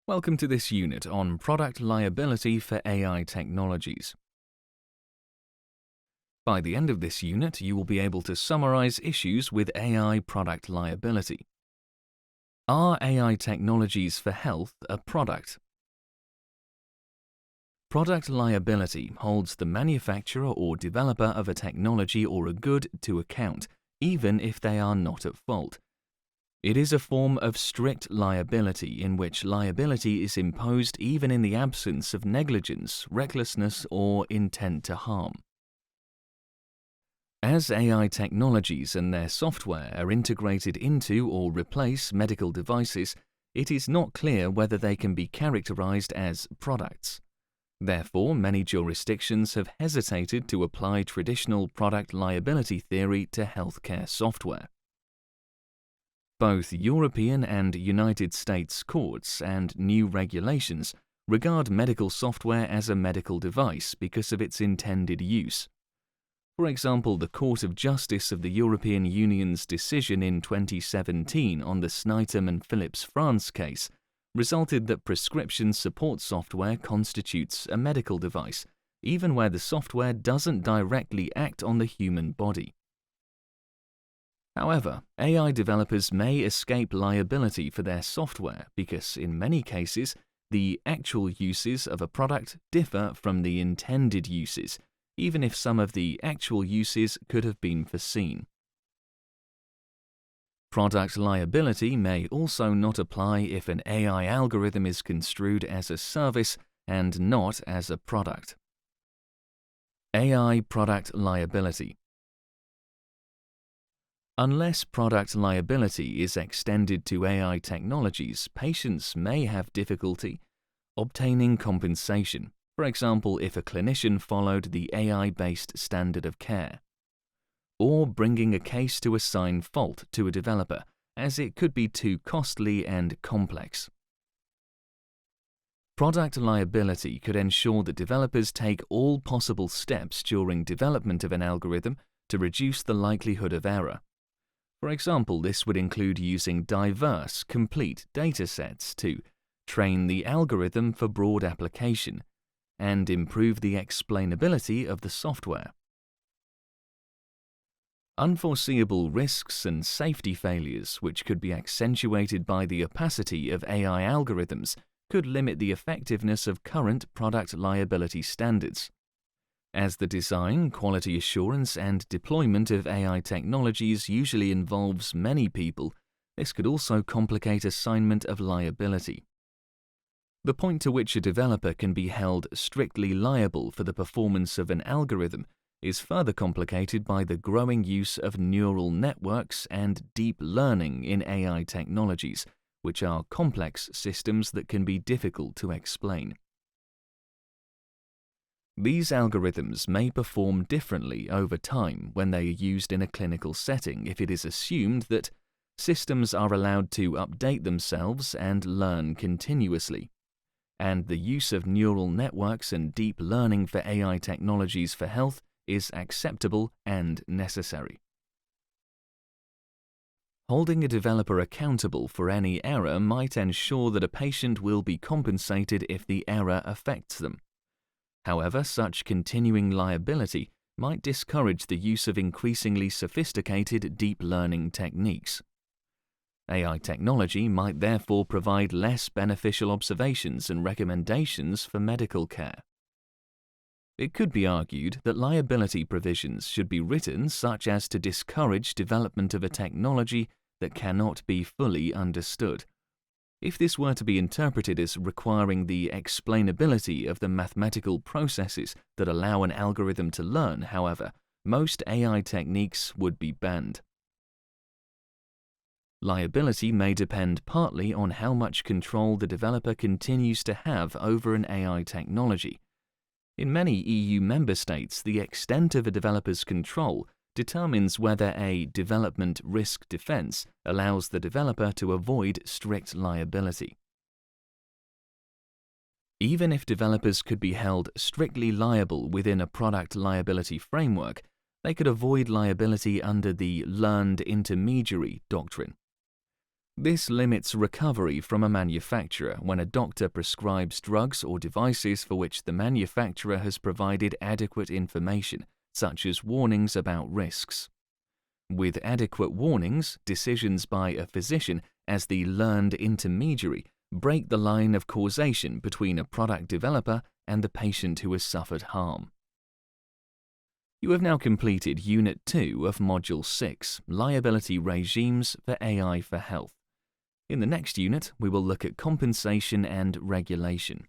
Welcome to this unit on product liability for AI technologies. By the end of this unit, you will be able to summarize issues with AI product liability. Are AI technologies for health a product? Product liability holds the manufacturer or developer of a technology or a good to account, even if they are not at fault. It is a form of strict liability in which liability is imposed even in the absence of negligence, recklessness, or intent to harm. As AI technologies and their software are integrated into or replace medical devices, it is not clear whether they can be characterized as products. Therefore, many jurisdictions have hesitated to apply traditional product liability theory to healthcare software. Both European and United States courts and new regulations regard medical software as a medical device because of its intended use. For example, the Court of Justice of the European Union's decision in 2017 on the Snytham and Philips France case resulted that prescription support software constitutes a medical device, even where the software doesn't directly act on the human body. However, AI developers may escape liability for their software because, in many cases, the actual uses of a product differ from the intended uses, even if some of the actual uses could have been foreseen. Product liability may also not apply if an AI algorithm is construed as a service and not as a product. AI product liability. Unless product liability is extended to AI technologies, patients may have difficulty obtaining compensation, for example if a clinician followed the AI-based standard of care, or bringing a case to assign fault to a developer, as it could be too costly and complex. Product liability could ensure that developers take all possible steps during development of an algorithm to reduce the likelihood of error. For example, this would include using diverse, complete datasets to train the algorithm for broad application and improve the explainability of the software. Unforeseeable risks and safety failures, which could be accentuated by the opacity of AI algorithms, could limit the effectiveness of current product liability standards. As the design, quality assurance, and deployment of AI technologies usually involves many people, this could also complicate assignment of liability. The point to which a developer can be held strictly liable for the performance of an algorithm is further complicated by the growing use of neural networks and deep learning in AI technologies, which are complex systems that can be difficult to explain. These algorithms may perform differently over time when they are used in a clinical setting if it is assumed that systems are allowed to update themselves and learn continuously, and the use of neural networks and deep learning for AI technologies for health is acceptable and necessary. Holding a developer accountable for any error might ensure that a patient will be compensated if the error affects them. However, such continuing liability might discourage the use of increasingly sophisticated deep learning techniques. AI technology might therefore provide less beneficial observations and recommendations for medical care. It could be argued that liability provisions should be written such as to discourage development of a technology that cannot be fully understood. If this were to be interpreted as requiring the explainability of the mathematical processes that allow an algorithm to learn, however, most AI techniques would be banned. Liability may depend partly on how much control the developer continues to have over an AI technology. In many EU member states, the extent of a developer's control determines whether a development risk defense allows the developer to avoid strict liability. Even if developers could be held strictly liable within a product liability framework, they could avoid liability under the learned intermediary doctrine. This limits recovery from a manufacturer when a doctor prescribes drugs or devices for which the manufacturer has provided adequate information, such as warnings about risks. With adequate warnings, decisions by a physician as the learned intermediary break the line of causation between a product developer and the patient who has suffered harm. You have now completed Unit 2 of Module 6, Liability Regimes for AI for Health. In the next unit, we will look at compensation and regulation.